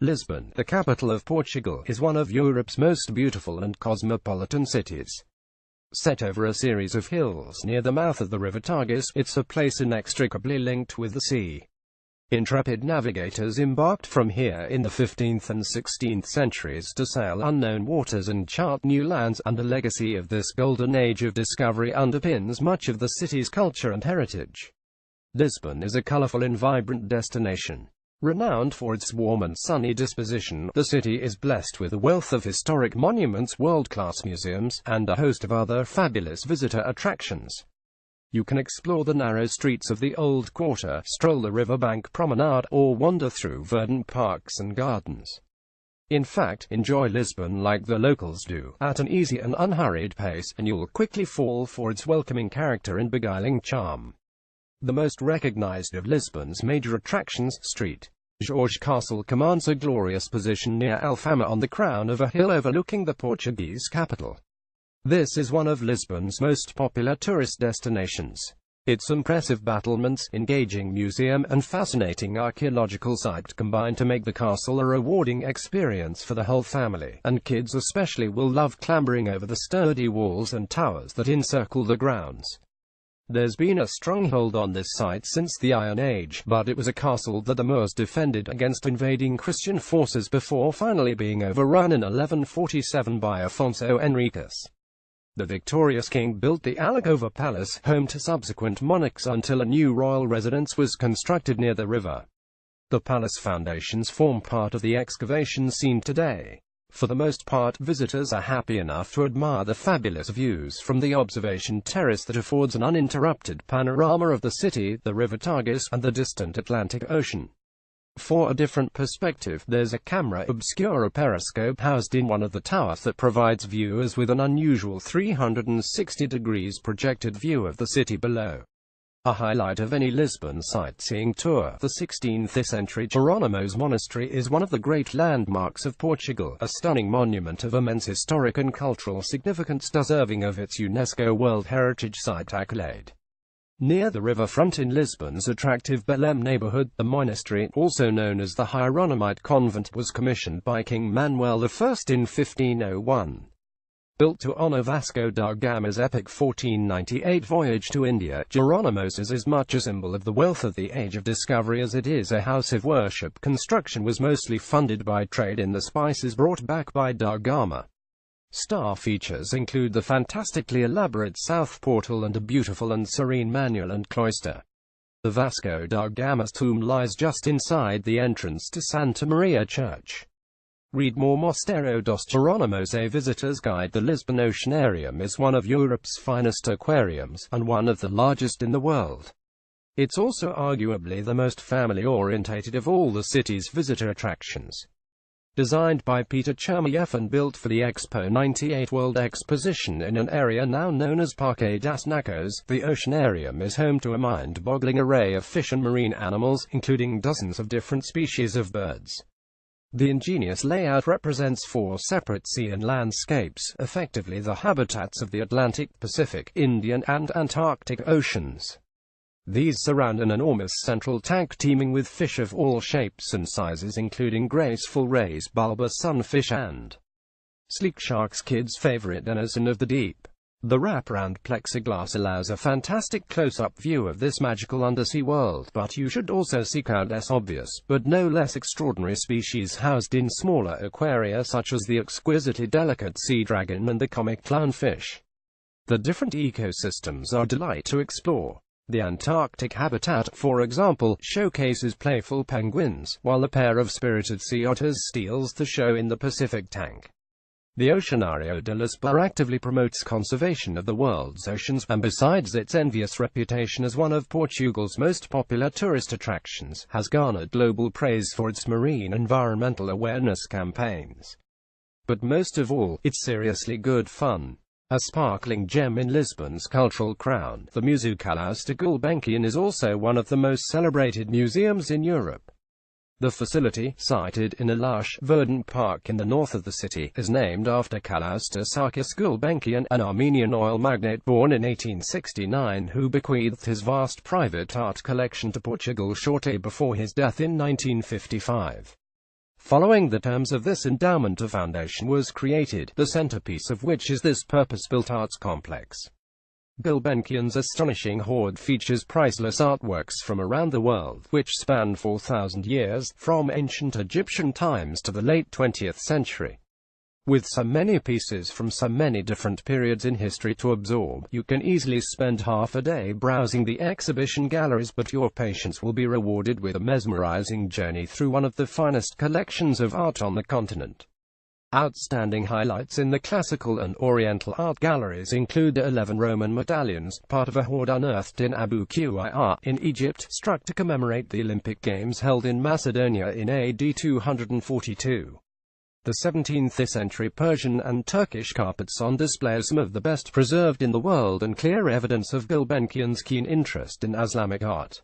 Lisbon, the capital of Portugal, is one of Europe's most beautiful and cosmopolitan cities. Set over a series of hills near the mouth of the river Tagus, it's a place inextricably linked with the sea. Intrepid navigators embarked from here in the 15th and 16th centuries to sail unknown waters and chart new lands, and the legacy of this golden age of discovery underpins much of the city's culture and heritage. Lisbon is a colorful and vibrant destination. Renowned for its warm and sunny disposition, the city is blessed with a wealth of historic monuments, world-class museums, and a host of other fabulous visitor attractions. You can explore the narrow streets of the Old Quarter, stroll the riverbank promenade, or wander through verdant parks and gardens. In fact, enjoy Lisbon like the locals do, at an easy and unhurried pace, and you'll quickly fall for its welcoming character and beguiling charm. The most recognized of Lisbon's major attractions, St. Jorge Castle, commands a glorious position near Alfama on the crown of a hill overlooking the Portuguese capital. This is one of Lisbon's most popular tourist destinations. Its impressive battlements, engaging museum, and fascinating archaeological site combine to make the castle a rewarding experience for the whole family, and kids especially will love clambering over the sturdy walls and towers that encircle the grounds. There's been a stronghold on this site since the Iron Age, but it was a castle that the Moors defended against invading Christian forces before finally being overrun in 1147 by Afonso Henriques. The victorious king built the Alcova Palace, home to subsequent monarchs, until a new royal residence was constructed near the river. The palace foundations form part of the excavations seen today. For the most part, visitors are happy enough to admire the fabulous views from the observation terrace that affords an uninterrupted panorama of the city, the river Tagus, and the distant Atlantic Ocean. For a different perspective, there's a camera obscura periscope housed in one of the towers that provides viewers with an unusual 360 degrees projected view of the city below. A highlight of any Lisbon sightseeing tour, the 16th-century Jerónimos Monastery is one of the great landmarks of Portugal, a stunning monument of immense historic and cultural significance deserving of its UNESCO World Heritage Site accolade. Near the riverfront in Lisbon's attractive Belém neighborhood, the monastery, also known as the Hieronymite Convent, was commissioned by King Manuel I in 1501. Built to honor Vasco da Gama's epic 1498 voyage to India, Jerónimos is as much a symbol of the wealth of the Age of Discovery as it is a house of worship. Construction was mostly funded by trade in the spices brought back by da Gama. Star features include the fantastically elaborate south portal and a beautiful and serene manual and cloister. The Vasco da Gama's tomb lies just inside the entrance to Santa Maria Church. Read more. Mosteiro dos Jerónimos, a visitor's guide. The Lisbon Oceanarium is one of Europe's finest aquariums, and one of the largest in the world. It's also arguably the most family-orientated of all the city's visitor attractions. Designed by Peter Chermayeff and built for the Expo 98 World Exposition in an area now known as Parque das Nações, the Oceanarium is home to a mind-boggling array of fish and marine animals, including dozens of different species of birds. The ingenious layout represents 4 separate sea and landscapes, effectively the habitats of the Atlantic, Pacific, Indian, and Antarctic Oceans. These surround an enormous central tank teeming with fish of all shapes and sizes, including graceful rays, bulbous sunfish, and sleek sharks, kids' favorite denizen of the deep. The wraparound plexiglass allows a fantastic close-up view of this magical undersea world, but you should also seek out less obvious, but no less extraordinary species housed in smaller aquaria such as the exquisitely delicate sea dragon and the comic clownfish. The different ecosystems are a delight to explore. The Antarctic habitat, for example, showcases playful penguins, while a pair of spirited sea otters steals the show in the Pacific tank. The Oceanario de Lisboa actively promotes conservation of the world's oceans, and besides its envious reputation as one of Portugal's most popular tourist attractions, has garnered global praise for its marine environmental awareness campaigns. But most of all, it's seriously good fun. A sparkling gem in Lisbon's cultural crown, the Museu Calous de Gulbenkian is also one of the most celebrated museums in Europe. The facility, sited in a lush, verdant park in the north of the city, is named after Calous de Sarkis Gulbenkian, an Armenian oil magnate born in 1869 who bequeathed his vast private art collection to Portugal shortly before his death in 1955. Following the terms of this endowment, a foundation was created, the centerpiece of which is this purpose-built arts complex. Gulbenkian's astonishing hoard features priceless artworks from around the world, which span 4,000 years, from ancient Egyptian times to the late 20th century. With so many pieces from so many different periods in history to absorb, you can easily spend half a day browsing the exhibition galleries, but your patience will be rewarded with a mesmerizing journey through one of the finest collections of art on the continent. Outstanding highlights in the classical and oriental art galleries include 11 Roman medallions, part of a hoard unearthed in Abu Qir in Egypt, struck to commemorate the Olympic Games held in Macedonia in AD 242. The 17th century Persian and Turkish carpets on display are some of the best preserved in the world and clear evidence of Gulbenkian's keen interest in Islamic art.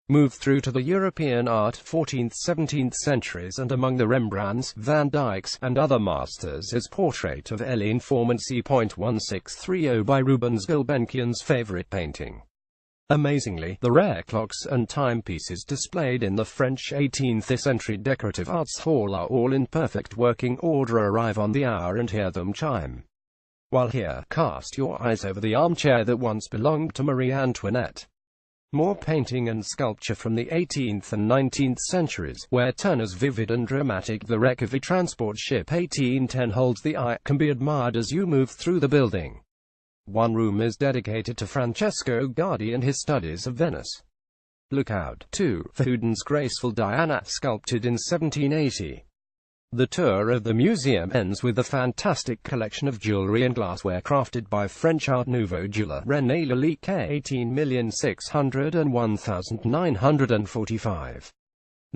Move through to the European art, 14th-17th centuries, and among the Rembrandts, Van Dycks, and other masters is Portrait of Hélène Forman c.1630 by Rubens, Gulbenkian's favorite painting. Amazingly, the rare clocks and timepieces displayed in the French 18th century decorative arts hall are all in perfect working order. Arrive on the hour and hear them chime. While here, cast your eyes over the armchair that once belonged to Marie Antoinette. More painting and sculpture from the 18th and 19th centuries, where Turner's vivid and dramatic The Wreck of a Transport Ship 1810 holds the eye, can be admired as you move through the building. One room is dedicated to Francesco Guardi and his studies of Venice. Look out, too, for Houdon's graceful Diana, sculpted in 1780. The tour of the museum ends with a fantastic collection of jewelry and glassware crafted by French Art Nouveau jeweler René Lalique, 18,601,945.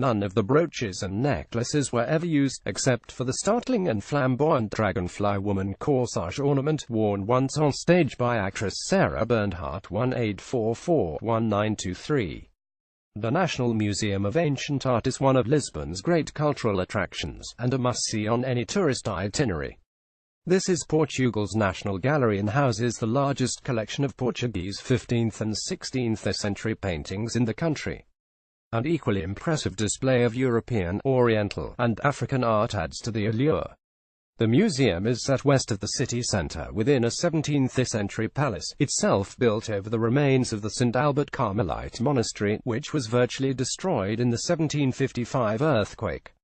None of the brooches and necklaces were ever used, except for the startling and flamboyant dragonfly woman corsage ornament, worn once on stage by actress Sarah Bernhardt. 1844-1923. The National Museum of Ancient Art is one of Lisbon's great cultural attractions, and a must-see on any tourist itinerary. This is Portugal's National Gallery and houses the largest collection of Portuguese 15th and 16th century paintings in the country. An equally impressive display of European, Oriental, and African art adds to the allure. The museum is set west of the city centre, within a 17th-century palace, itself built over the remains of the St. Albert Carmelite Monastery, which was virtually destroyed in the 1755 earthquake.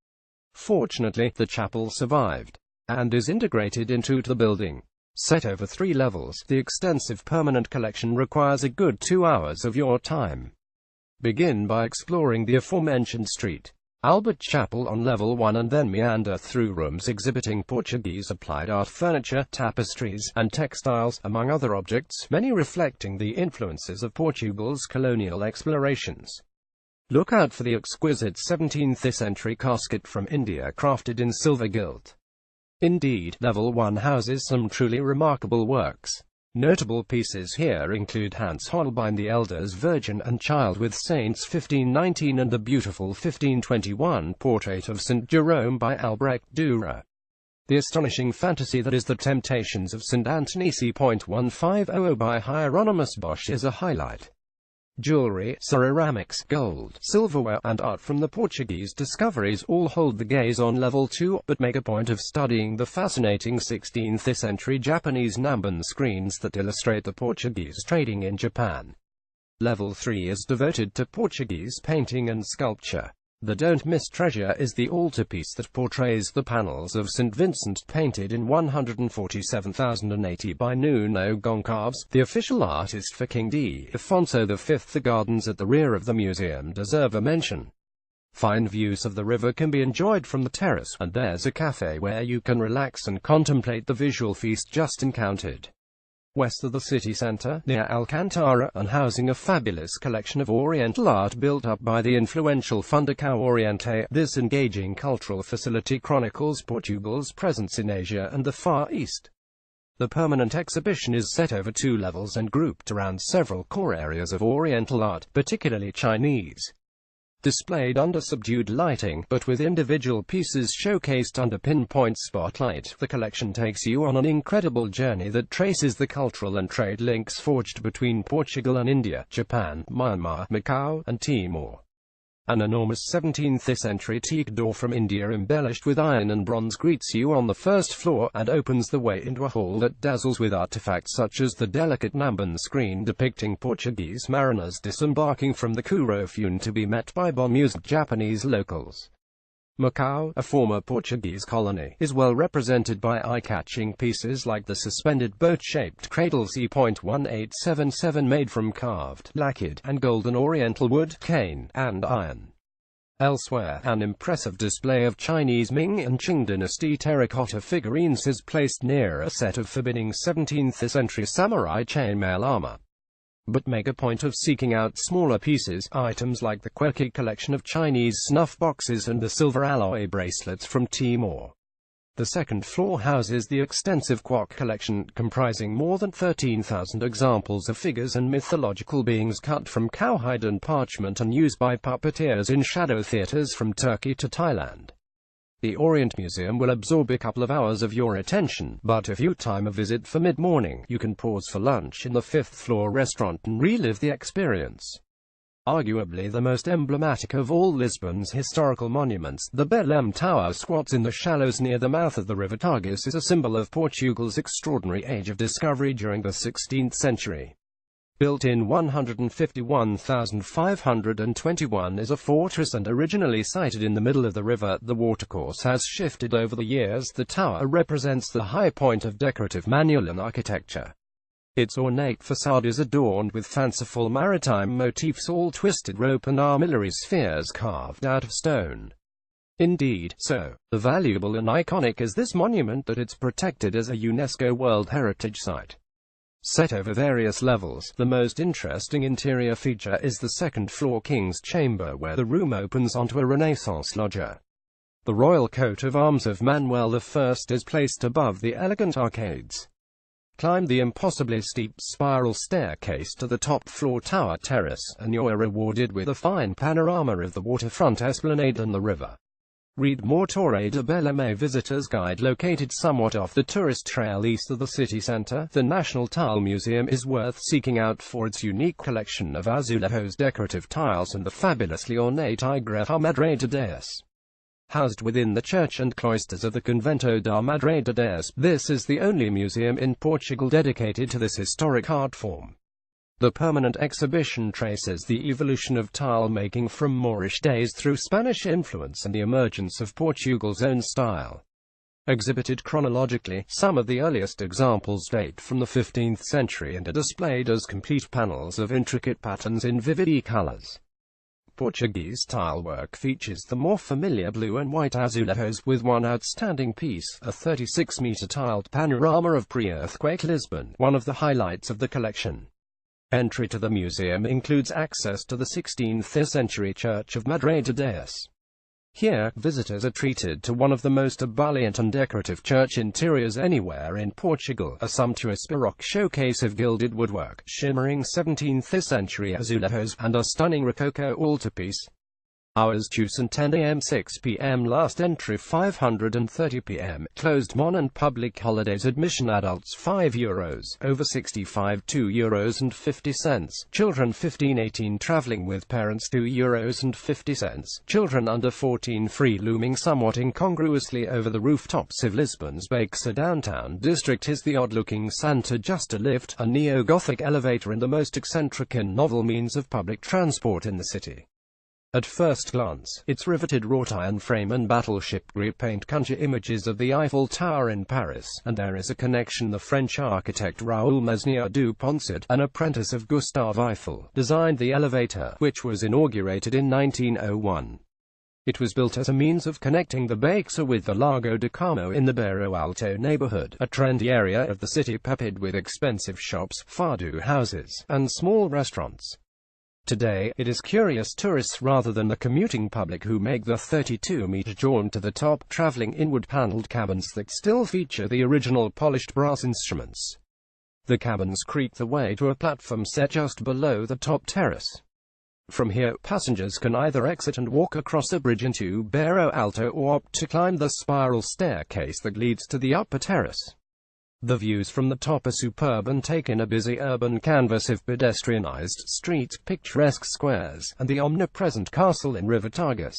Fortunately, the chapel survived, and is integrated into the building. Set over 3 levels, the extensive permanent collection requires a good 2 hours of your time. Begin by exploring the aforementioned St. Albert Chapel on level 1 and then meander through rooms exhibiting Portuguese applied art, furniture, tapestries, and textiles, among other objects, many reflecting the influences of Portugal's colonial explorations. Look out for the exquisite 17th-century casket from India crafted in silver gilt. Indeed, level 1 houses some truly remarkable works. Notable pieces here include Hans Holbein the Elder's Virgin and Child with Saints 1519 and the beautiful 1521 portrait of St. Jerome by Albrecht Dürer. The astonishing fantasy that is The Temptations of St. Anthony c.1500 by Hieronymus Bosch is a highlight. Jewelry, ceramics, gold, silverware, and art from the Portuguese discoveries all hold the gaze on level 2, but make a point of studying the fascinating 16th-century Japanese Namban screens that illustrate the Portuguese trading in Japan. Level 3 is devoted to Portuguese painting and sculpture. The don't miss treasure is the altarpiece that portrays the panels of St. Vincent, painted in 147,080 by Nuno Gonçalves, the official artist for King D. Afonso V. The gardens at the rear of the museum deserve a mention. Fine views of the river can be enjoyed from the terrace, and there's a cafe where you can relax and contemplate the visual feast just encountered. West of the city centre, near Alcantara, and housing a fabulous collection of Oriental art built up by the influential Fundação Oriente, this engaging cultural facility chronicles Portugal's presence in Asia and the Far East. The permanent exhibition is set over 2 levels and grouped around several core areas of Oriental art, particularly Chinese. Displayed under subdued lighting, but with individual pieces showcased under pinpoint spotlight, the collection takes you on an incredible journey that traces the cultural and trade links forged between Portugal and India, Japan, Myanmar, Macau, and Timor. An enormous 17th-century teak door from India embellished with iron and bronze greets you on the first floor, and opens the way into a hall that dazzles with artifacts such as the delicate Namban screen depicting Portuguese mariners disembarking from the Kurofune to be met by bemused Japanese locals. Macau, a former Portuguese colony, is well represented by eye-catching pieces like the suspended boat-shaped cradle C.1877 made from carved, lacquered, and golden oriental wood, cane, and iron. Elsewhere, an impressive display of Chinese Ming and Qing dynasty terracotta figurines is placed near a set of forbidding 17th-century samurai chainmail armor. But make a point of seeking out smaller pieces, items like the quirky collection of Chinese snuff boxes and the silver alloy bracelets from Timor. The second floor houses the extensive Kwok collection, comprising more than 13,000 examples of figures and mythological beings cut from cowhide and parchment and used by puppeteers in shadow theaters from Turkey to Thailand. The Orient Museum will absorb a couple of hours of your attention, but if you time a visit for mid-morning, you can pause for lunch in the fifth-floor restaurant and relive the experience. Arguably the most emblematic of all Lisbon's historical monuments, the Belém Tower squats in the shallows near the mouth of the river Tagus, is a symbol of Portugal's extraordinary age of discovery during the 16th century. Built in 151,521 is a fortress and originally sited in the middle of the river. The watercourse has shifted over the years. The tower represents the high point of decorative Manuelan architecture. Its ornate facade is adorned with fanciful maritime motifs, all twisted rope and armillary spheres carved out of stone. Indeed, so valuable and iconic is this monument that it's protected as a UNESCO World Heritage Site. Set over various levels, the most interesting interior feature is the second-floor King's Chamber, where the room opens onto a Renaissance loggia. The royal coat of arms of Manuel I is placed above the elegant arcades. Climb the impossibly steep spiral staircase to the top-floor tower terrace, and you're rewarded with a fine panorama of the waterfront esplanade and the river. Read more Torre de Belém Visitor's Guide. Located somewhat off the tourist trail east of the city center, the National Tile Museum is worth seeking out for its unique collection of azulejos, decorative tiles, and the fabulously ornate Igreja Madre de Deus. Housed within the church and cloisters of the Convento da Madre de Deus, this is the only museum in Portugal dedicated to this historic art form. The permanent exhibition traces the evolution of tile-making from Moorish days through Spanish influence and the emergence of Portugal's own style. Exhibited chronologically, some of the earliest examples date from the 15th century and are displayed as complete panels of intricate patterns in vivid colors. Portuguese tilework features the more familiar blue and white azulejos, with one outstanding piece, a 36-meter tiled panorama of pre-earthquake Lisbon, one of the highlights of the collection. Entry to the museum includes access to the 16th-century Church of Madre de Deus. Here, visitors are treated to one of the most ebullient and decorative church interiors anywhere in Portugal, a sumptuous Baroque showcase of gilded woodwork, shimmering 17th-century azulejos, and a stunning Rococo altarpiece. Hours: Tucson 10 a.m. 6 p.m. Last entry 5:30 p.m. Closed mon and public holidays. Admission: adults €5, over 65 €2.50, children 15-18, traveling with parents €2.50, children under 14 free. Looming somewhat incongruously over the rooftops of Lisbon's Baixa downtown district is the odd-looking Santa Justa lift, a neo-Gothic elevator and the most eccentric and novel means of public transport in the city. At first glance, its riveted wrought iron frame and battleship grip paint conjure images of the Eiffel Tower in Paris, and there is a connection. The French architect Raoul Mesnier du Poncet, an apprentice of Gustave Eiffel, designed the elevator, which was inaugurated in 1901. It was built as a means of connecting the Baixa with the Lago de Carmo in the Bairro Alto neighborhood, a trendy area of the city peppered with expensive shops, fado houses, and small restaurants. Today, it is curious tourists rather than the commuting public who make the 32-meter jaunt to the top, traveling in wood-paneled cabins that still feature the original polished brass instruments. The cabins creak the way to a platform set just below the top terrace. From here, passengers can either exit and walk across a bridge into Bairro Alto or opt to climb the spiral staircase that leads to the upper terrace. The views from the top are superb and take in a busy urban canvas of pedestrianized streets, picturesque squares, and the omnipresent castle in River Tagus.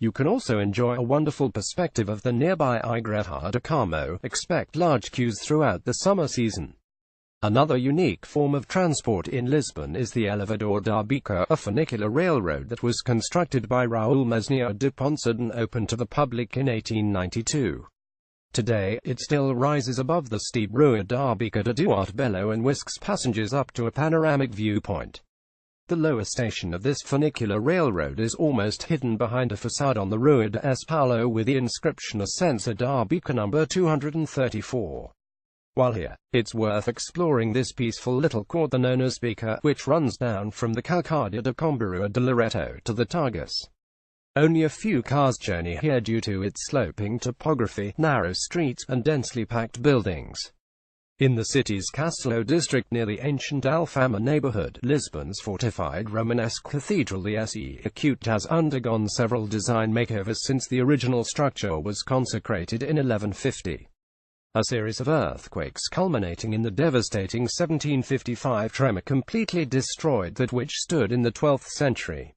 You can also enjoy a wonderful perspective of the nearby Igreja de Carmo. Expect large queues throughout the summer season. Another unique form of transport in Lisbon is the Elevador da Bica, a funicular railroad that was constructed by Raul Mesnier de Ponce and opened to the public in 1892. Today, it still rises above the steep Rua da Bica de Duarte Belo and whisks passengers up to a panoramic viewpoint. The lower station of this funicular railroad is almost hidden behind a facade on the Rua de S. Paulo with the inscription Ascenso da Bica number 234. While here, it's worth exploring this peaceful little quarter known as Bica, which runs down from the Calcadia de Combarua de Loreto to the Tagus. Only a few cars journey here due to its sloping topography, narrow streets, and densely packed buildings. In the city's Castelo district near the ancient Alfama neighborhood, Lisbon's fortified Romanesque cathedral, the S.E. Acute, has undergone several design makeovers since the original structure was consecrated in 1150. A series of earthquakes culminating in the devastating 1755 tremor completely destroyed that which stood in the 12th century.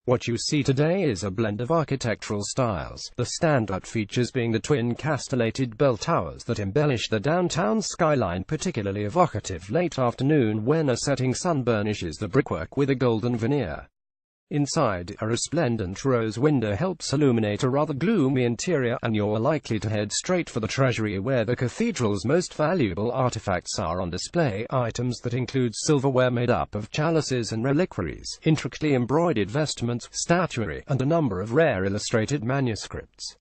What you see today is a blend of architectural styles, the standout features being the twin castellated bell towers that embellish the downtown skyline, particularly evocative late afternoon when a setting sun burnishes the brickwork with a golden veneer. Inside, a resplendent rose window helps illuminate a rather gloomy interior, and you're likely to head straight for the treasury where the cathedral's most valuable artifacts are on display, items that include silverware made up of chalices and reliquaries, intricately embroidered vestments, statuary, and a number of rare illustrated manuscripts.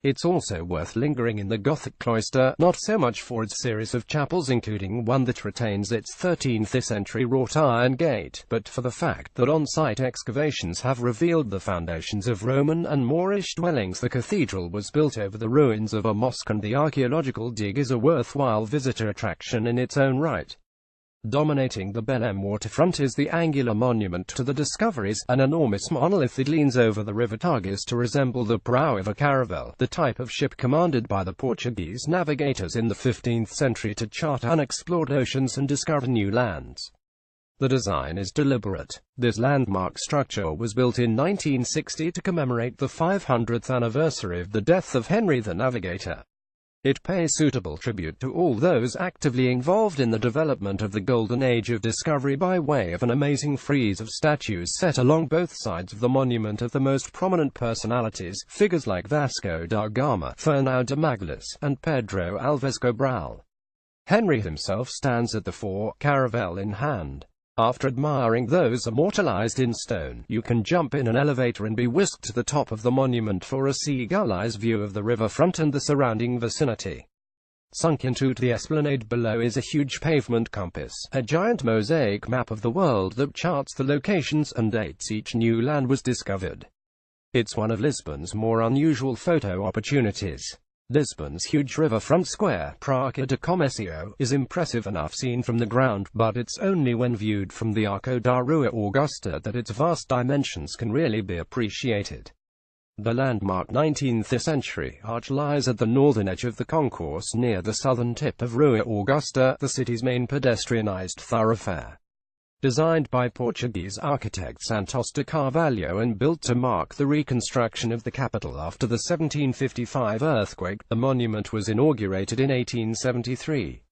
It's also worth lingering in the Gothic cloister, not so much for its series of chapels including one that retains its 13th-century wrought iron gate, but for the fact that on-site excavations have revealed the foundations of Roman and Moorish dwellings. The cathedral was built over the ruins of a mosque, and the archaeological dig is a worthwhile visitor attraction in its own right. Dominating the Belém waterfront is the angular monument to the discoveries, an enormous monolith that leans over the River Tagus to resemble the prow of a caravel, the type of ship commanded by the Portuguese navigators in the 15th century to chart unexplored oceans and discover new lands. The design is deliberate. This landmark structure was built in 1960 to commemorate the 500th anniversary of the death of Henry the Navigator. It pays suitable tribute to all those actively involved in the development of the Golden Age of Discovery by way of an amazing frieze of statues set along both sides of the monument of the most prominent personalities, figures like Vasco da Gama, Fernão de Magalhães, and Pedro Alves Cabral. Henry himself stands at the fore, caravel in hand. After admiring those immortalized in stone, you can jump in an elevator and be whisked to the top of the monument for a seagull-eyes view of the riverfront and the surrounding vicinity. Sunk into the esplanade below is a huge pavement compass, a giant mosaic map of the world that charts the locations and dates each new land was discovered. It's one of Lisbon's more unusual photo opportunities. Lisbon's huge riverfront square, Praça de Comércio, is impressive enough seen from the ground, but it's only when viewed from the Arco da Rua Augusta that its vast dimensions can really be appreciated. The landmark 19th-century arch lies at the northern edge of the concourse near the southern tip of Rua Augusta, the city's main pedestrianized thoroughfare. Designed by Portuguese architect Santos de Carvalho and built to mark the reconstruction of the capital after the 1755 earthquake, the monument was inaugurated in 1873.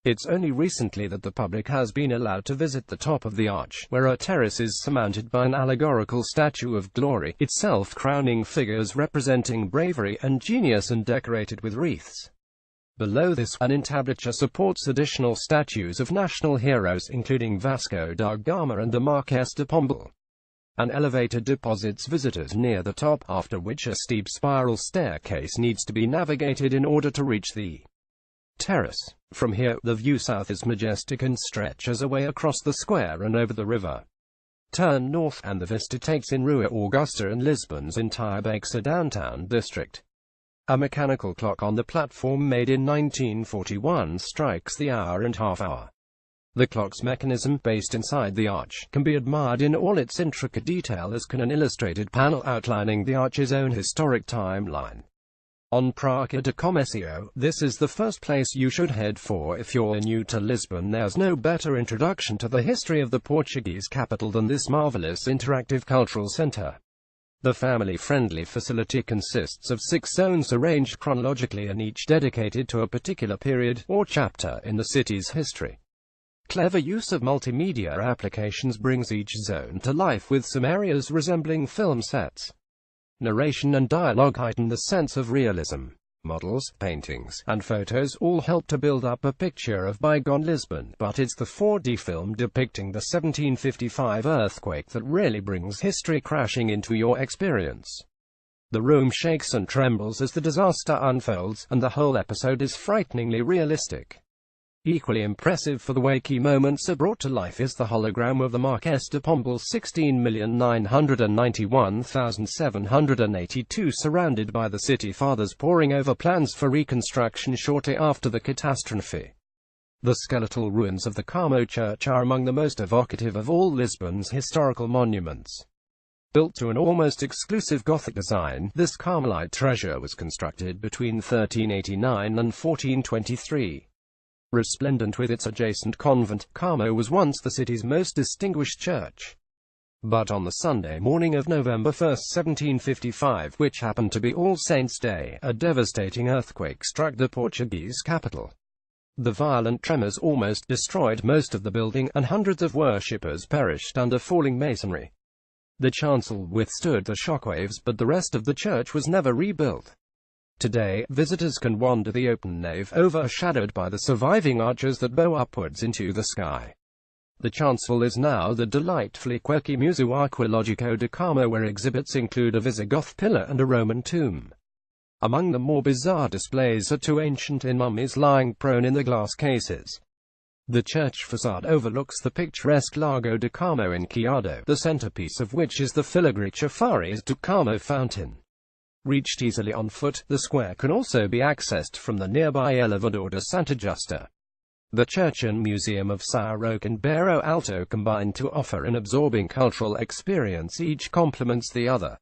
It's only recently that the public has been allowed to visit the top of the arch, where a terrace is surmounted by an allegorical statue of glory, itself crowning figures representing bravery and genius and decorated with wreaths. Below this, an entablature supports additional statues of national heroes including Vasco da Gama and the Marques de Pombal. An elevator deposits visitors near the top, after which a steep spiral staircase needs to be navigated in order to reach the terrace. From here, the view south is majestic and stretches away across the square and over the river. Turn north, and the vista takes in Rua Augusta and Lisbon's entire Baixa downtown district. A mechanical clock on the platform made in 1941 strikes the hour and half-hour. The clock's mechanism, based inside the arch, can be admired in all its intricate detail, as can an illustrated panel outlining the arch's own historic timeline. On Praça de Comércio, this is the first place you should head for if you're new to Lisbon. There's no better introduction to the history of the Portuguese capital than this marvelous interactive cultural center. The family-friendly facility consists of 6 zones arranged chronologically and each dedicated to a particular period or chapter in the city's history. Clever use of multimedia applications brings each zone to life with some areas resembling film sets. Narration and dialogue heighten the sense of realism. Models, paintings, and photos all help to build up a picture of bygone Lisbon, but it's the 4D film depicting the 1755 earthquake that really brings history crashing into your experience. The room shakes and trembles as the disaster unfolds, and the whole episode is frighteningly realistic. Equally impressive for the way key moments are brought to life is the hologram of the Marquês de Pombal 16,991,782 surrounded by the city fathers poring over plans for reconstruction shortly after the catastrophe. The skeletal ruins of the Carmo church are among the most evocative of all Lisbon's historical monuments. Built to an almost exclusive Gothic design, this Carmelite treasure was constructed between 1389 and 1423. Resplendent with its adjacent convent, Carmo was once the city's most distinguished church. But on the Sunday morning of November 1, 1755, which happened to be All Saints' Day, a devastating earthquake struck the Portuguese capital. The violent tremors almost destroyed most of the building, and hundreds of worshippers perished under falling masonry. The chancel withstood the shockwaves, but the rest of the church was never rebuilt. Today, visitors can wander the open nave, overshadowed by the surviving arches that bow upwards into the sky. The chancel is now the delightfully quirky Museu Arqueológico de Carmo, where exhibits include a Visigoth pillar and a Roman tomb. Among the more bizarre displays are 2 ancient mummies lying prone in the glass cases. The church facade overlooks the picturesque Lago de Carmo in Chiado, the centerpiece of which is the filigree Chafares do Carmo fountain. Reached easily on foot, the square can also be accessed from the nearby Elevador de Santa Justa. The church and museum of São Roque and Bairro Alto combine to offer an absorbing cultural experience, each complements the other.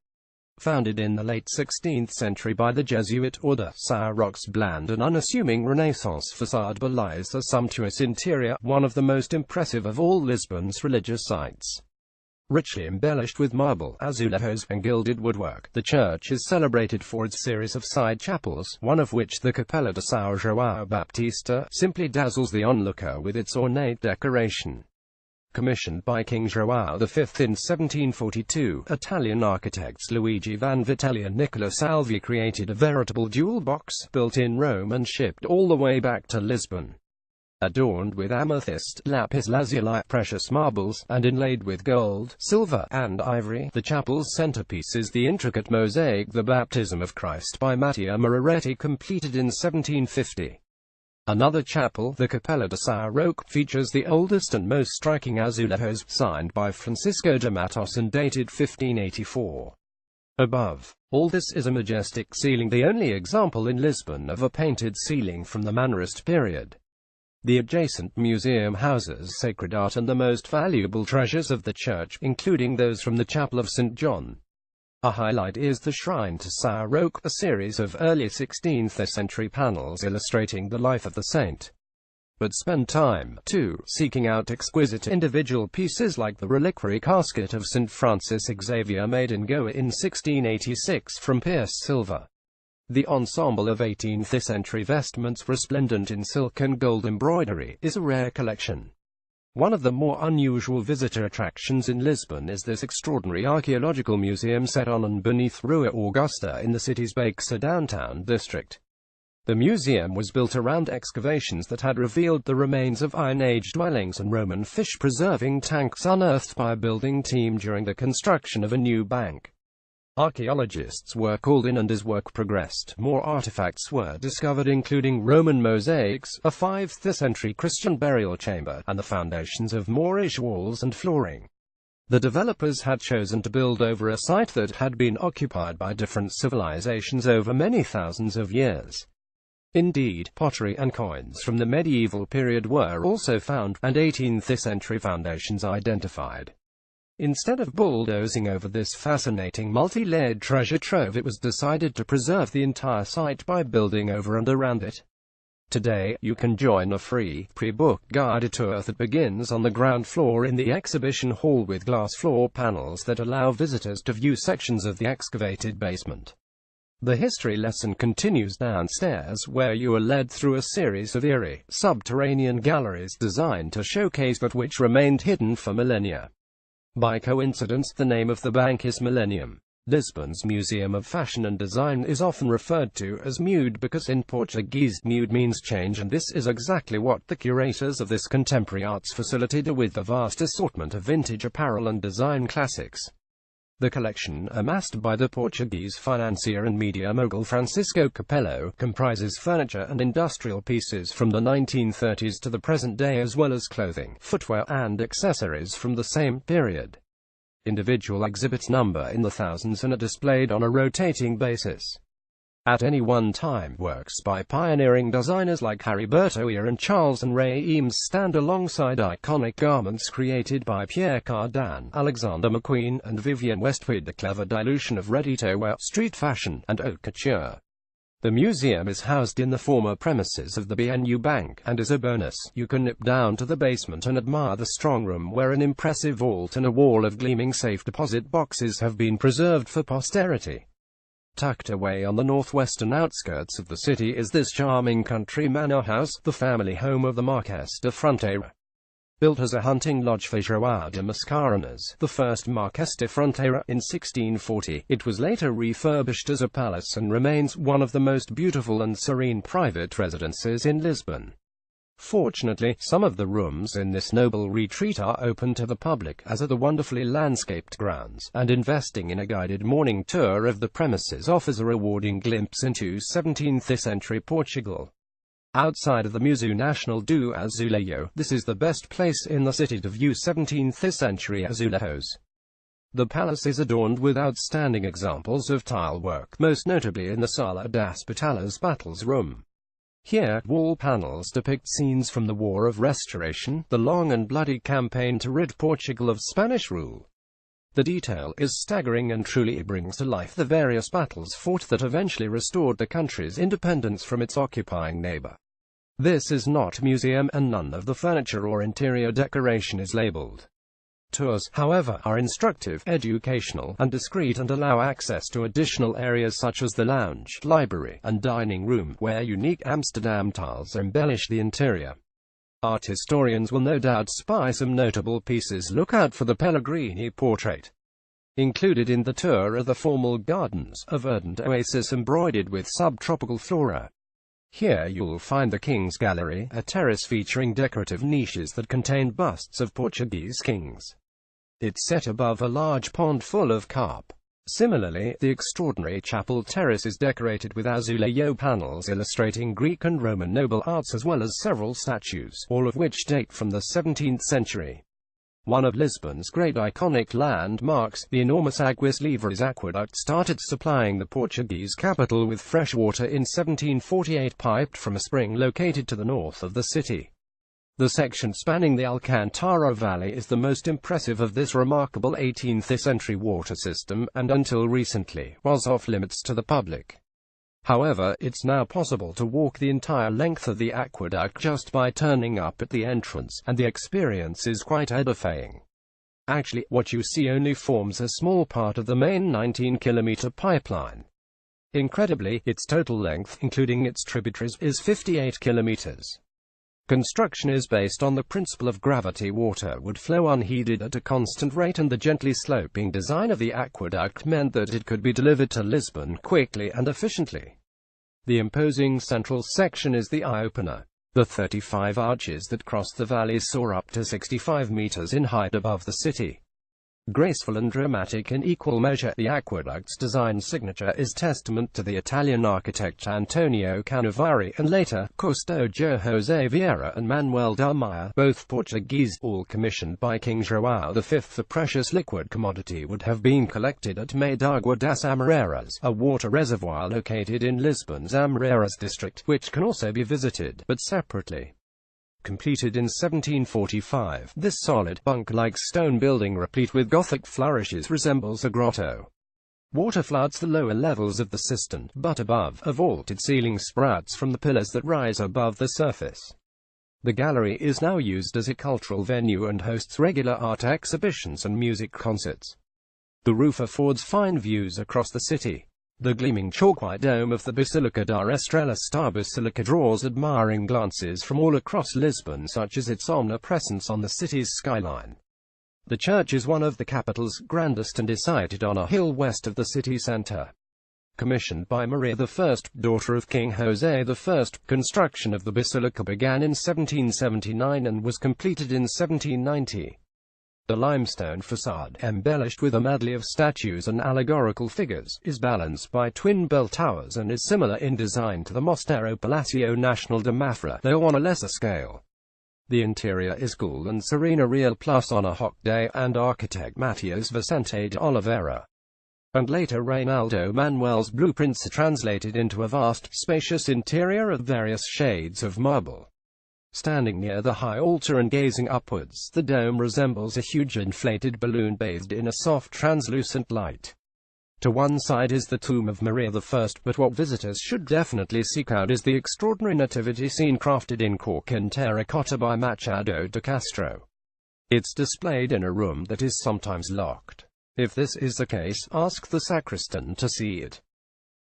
Founded in the late 16th century by the Jesuit order, São Roque's bland and unassuming Renaissance facade belies a sumptuous interior, one of the most impressive of all Lisbon's religious sites. Richly embellished with marble, azulejos, and gilded woodwork, the church is celebrated for its series of side chapels, one of which, the Capella de São João Baptista, simply dazzles the onlooker with its ornate decoration. Commissioned by King João V in 1742, Italian architects Luigi Vanvitelli and Nicola Salvi created a veritable jewel box, built in Rome and shipped all the way back to Lisbon. Adorned with amethyst, lapis lazuli, precious marbles, and inlaid with gold, silver, and ivory, the chapel's centerpiece is the intricate mosaic The Baptism of Christ by Mattia Moretti, completed in 1750. Another chapel, the Capella de São Roque, features the oldest and most striking azulejos, signed by Francisco de Matos and dated 1584. Above all this is a majestic ceiling, the only example in Lisbon of a painted ceiling from the Mannerist period. The adjacent museum houses sacred art and the most valuable treasures of the church, including those from the Chapel of St. John. A highlight is the Shrine to São Roque, a series of early 16th century panels illustrating the life of the saint. But spend time, too, seeking out exquisite individual pieces like the reliquary casket of St. Francis Xavier made in Goa in 1686 from pierced silver. The ensemble of 18th century vestments resplendent in silk and gold embroidery is a rare collection. One of the more unusual visitor attractions in Lisbon is this extraordinary archaeological museum set on and beneath Rua Augusta in the city's Baixa downtown district. The museum was built around excavations that had revealed the remains of Iron Age dwellings and Roman fish-preserving tanks unearthed by a building team during the construction of a new bank. Archaeologists were called in, and as work progressed, more artifacts were discovered, including Roman mosaics, a 5th century Christian burial chamber, and the foundations of Moorish walls and flooring. The developers had chosen to build over a site that had been occupied by different civilizations over many thousands of years. Indeed, pottery and coins from the medieval period were also found, and 18th century foundations identified. Instead of bulldozing over this fascinating multi-layered treasure trove, it was decided to preserve the entire site by building over and around it. Today, you can join a free, pre-booked guided tour that begins on the ground floor in the exhibition hall with glass floor panels that allow visitors to view sections of the excavated basement. The history lesson continues downstairs, where you are led through a series of eerie, subterranean galleries designed to showcase that which remained hidden for millennia. By coincidence, the name of the bank is Millennium. Lisbon's Museum of Fashion and Design is often referred to as Mude because in Portuguese, mude means change, and this is exactly what the curators of this contemporary arts facility do with the vast assortment of vintage apparel and design classics. The collection, amassed by the Portuguese financier and media mogul Francisco Capello, comprises furniture and industrial pieces from the 1930s to the present day, as well as clothing, footwear, and accessories from the same period. Individual exhibits number in the thousands and are displayed on a rotating basis. At any one time, works by pioneering designers like Heriberto Hia and Charles and Ray Eames stand alongside iconic garments created by Pierre Cardin, Alexander McQueen, and Vivienne Westwood, a clever dilution of ready-to-wear, street fashion, and haute couture. The museum is housed in the former premises of the BNU Bank, and as a bonus, you can nip down to the basement and admire the strong room where an impressive vault and a wall of gleaming safe deposit boxes have been preserved for posterity. Tucked away on the northwestern outskirts of the city is this charming country manor house, the family home of the Marques de Fronteira. Built as a hunting lodge for João de Mascarenhas, the first Marques de Fronteira, in 1640, it was later refurbished as a palace and remains one of the most beautiful and serene private residences in Lisbon. Fortunately, some of the rooms in this noble retreat are open to the public, as are the wonderfully landscaped grounds, and investing in a guided morning tour of the premises offers a rewarding glimpse into 17th-century Portugal. Outside of the Museu Nacional do Azulejo, this is the best place in the city to view 17th-century azulejos. The palace is adorned with outstanding examples of tile work, most notably in the Sala das Batalhas Battles Room. Here, wall panels depict scenes from the War of Restoration, the long and bloody campaign to rid Portugal of Spanish rule. The detail is staggering and truly brings to life the various battles fought that eventually restored the country's independence from its occupying neighbor. This is not a museum, and none of the furniture or interior decoration is labeled. Tours, however, are instructive, educational, and discreet and allow access to additional areas such as the lounge, library, and dining room, where unique Amsterdam tiles embellish the interior. Art historians will no doubt spy some notable pieces. Look out for the Pellegrini portrait. Included in the tour are the formal gardens, a verdant oasis embroidered with subtropical flora. Here you'll find the King's Gallery, a terrace featuring decorative niches that contain busts of Portuguese kings. It's set above a large pond full of carp. Similarly, the extraordinary chapel terrace is decorated with azulejo panels illustrating Greek and Roman noble arts, as well as several statues, all of which date from the 17th century. One of Lisbon's great iconic landmarks, the enormous Águas Livres aqueduct, started supplying the Portuguese capital with fresh water in 1748, piped from a spring located to the north of the city. The section spanning the Alcantara Valley is the most impressive of this remarkable 18th-century water system, and until recently, was off-limits to the public. However, it's now possible to walk the entire length of the aqueduct just by turning up at the entrance, and the experience is quite edifying. Actually, what you see only forms a small part of the main 19-kilometer pipeline. Incredibly, its total length, including its tributaries, is 58 kilometers. Construction is based on the principle of gravity. Water would flow unheeded at a constant rate, and the gently sloping design of the aqueduct meant that it could be delivered to Lisbon quickly and efficiently. The imposing central section is the eye-opener. The 35 arches that cross the valley soar up to 65 meters in height above the city. Graceful and dramatic in equal measure, the aqueduct's design signature is testament to the Italian architect Antonio Cannavaro, and later, Custodio José Vieira and Manuel da Maia, both Portuguese, all commissioned by King João V. The precious liquid commodity would have been collected at Medagua das Amoreiras, a water reservoir located in Lisbon's Amoreiras district, which can also be visited, but separately. Completed in 1745, this solid, bunk-like stone building replete with Gothic flourishes resembles a grotto. Water floods the lower levels of the cistern, but above, a vaulted ceiling sprouts from the pillars that rise above the surface. The gallery is now used as a cultural venue and hosts regular art exhibitions and music concerts. The roof affords fine views across the city. The gleaming chalk-white dome of the Basilica da Estrela Star Basilica draws admiring glances from all across Lisbon, such as its omnipresence on the city's skyline. The church is one of the capital's grandest and is sited on a hill west of the city centre. Commissioned by Maria I, daughter of King Jose I, construction of the basilica began in 1779 and was completed in 1790. The limestone facade, embellished with a medley of statues and allegorical figures, is balanced by twin bell towers and is similar in design to the Mosteiro Palacio Nacional de Mafra, though on a lesser scale. The interior is cool and serene, a real plus on a hot day, and architect Matias Vicente de Oliveira and later Reinaldo Manuel's blueprints are translated into a vast, spacious interior of various shades of marble. Standing near the high altar and gazing upwards, the dome resembles a huge inflated balloon bathed in a soft translucent light. To one side is the tomb of Maria I, but what visitors should definitely seek out is the extraordinary nativity scene crafted in cork and terracotta by Machado de Castro. It's displayed in a room that is sometimes locked. If this is the case, ask the sacristan to see it.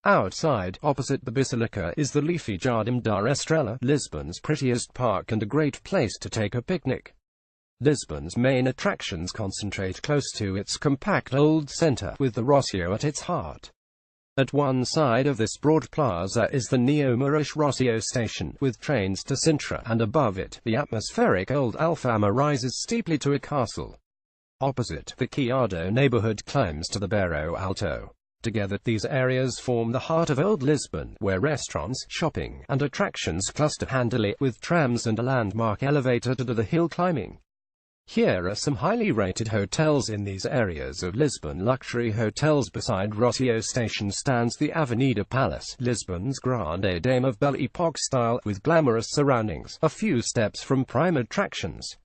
Outside, opposite the basilica, is the leafy Jardim da Estrela, Lisbon's prettiest park and a great place to take a picnic. Lisbon's main attractions concentrate close to its compact old centre, with the Rossio at its heart. At one side of this broad plaza is the neo-Moorish Rossio station, with trains to Sintra, and above it, the atmospheric old Alfama rises steeply to a castle. Opposite, the Chiado neighborhood climbs to the Bairro Alto. Together, these areas form the heart of Old Lisbon, where restaurants, shopping, and attractions cluster handily, with trams and a landmark elevator to do the hill climbing. Here are some highly rated hotels in these areas of Lisbon. Luxury hotels beside Rossio station stands the Avenida Palace, Lisbon's grande dame of Belle Epoque style, with glamorous surroundings, a few steps from prime attractions.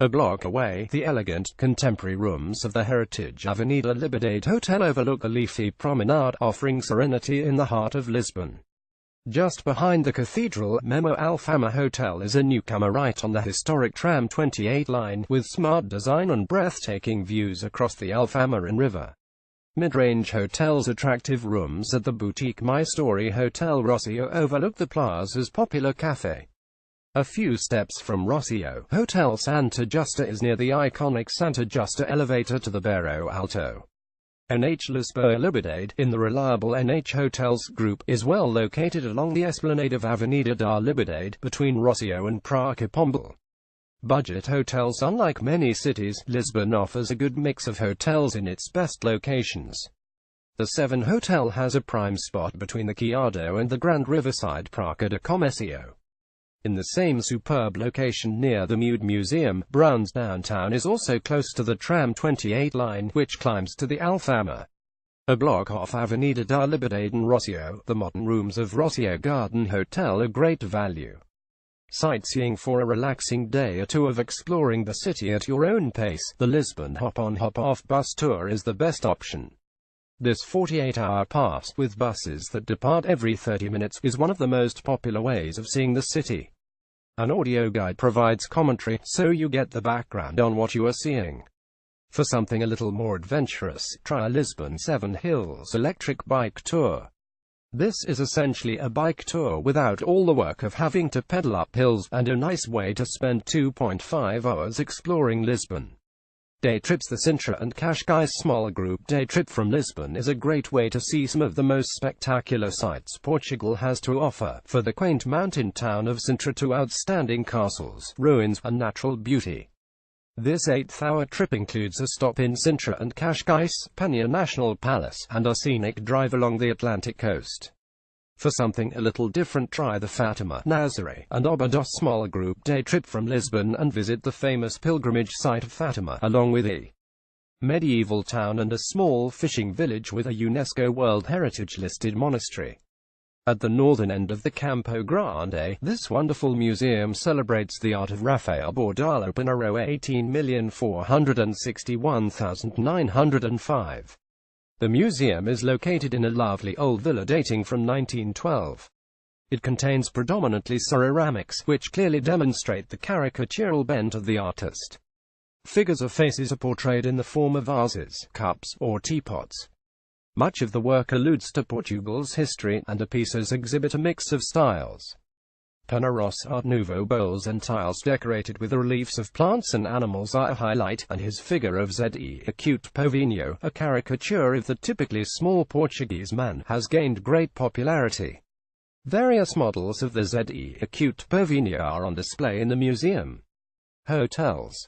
A block away, the elegant, contemporary rooms of the heritage Avenida Liberdade Hotel overlook the leafy promenade, offering serenity in the heart of Lisbon. Just behind the cathedral, Memo Alfama Hotel is a newcomer right on the historic tram 28 line, with smart design and breathtaking views across the Alfama and river. Mid-range hotels, attractive rooms at the boutique My Story Hotel Rossio overlook the plaza's popular cafe. A few steps from Rossio, Hotel Santa Justa is near the iconic Santa Justa elevator to the Bairro Alto. NH Lisboa Liberdade, in the reliable NH Hotels group, is well located along the esplanade of Avenida da Liberdade, between Rossio and Praia Pombal. Budget hotels. Unlike many cities, Lisbon offers a good mix of hotels in its best locations. The 7 Hotel has a prime spot between the Chiado and the Grand Riverside Praia de Comércio. In the same superb location near the Mude Museum, Brown's downtown is also close to the tram 28 line, which climbs to the Alfama. A block off Avenida da Liberdade and Rossio, the modern rooms of Rossio Garden Hotel are great value. Sightseeing. For a relaxing day or two of exploring the city at your own pace, the Lisbon hop-on hop-off bus tour is the best option. This 48-hour pass, with buses that depart every 30 minutes, is one of the most popular ways of seeing the city. An audio guide provides commentary, so you get the background on what you are seeing. For something a little more adventurous, try a Lisbon 7 Hills electric bike tour. This is essentially a bike tour without all the work of having to pedal up hills, and a nice way to spend 2.5 hours exploring Lisbon. Day trips. The Sintra and Cascais small group day trip from Lisbon is a great way to see some of the most spectacular sights Portugal has to offer, for the quaint mountain town of Sintra to outstanding castles, ruins, and natural beauty. This 8th-hour trip includes a stop in Sintra and Cascais, Penha National Palace, and a scenic drive along the Atlantic coast. For something a little different, try the Fatima, Nazaré, and Abados small group day trip from Lisbon and visit the famous pilgrimage site of Fatima, along with a medieval town and a small fishing village with a UNESCO World Heritage listed monastery. At the northern end of the Campo Grande, this wonderful museum celebrates the art of Rafael Bordalo Pinheiro 18,461,905. The museum is located in a lovely old villa dating from 1912. It contains predominantly ceramics, which clearly demonstrate the caricatural bent of the artist. Figures of faces are portrayed in the form of vases, cups, or teapots. Much of the work alludes to Portugal's history, and the pieces exhibit a mix of styles. Pinheiro's Art Nouveau bowls and tiles decorated with reliefs of plants and animals are a highlight, and his figure of Zé Acute Povinho, a caricature of the typically small Portuguese man, has gained great popularity. Various models of the Zé Acute Povinho are on display in the museum. Hotels.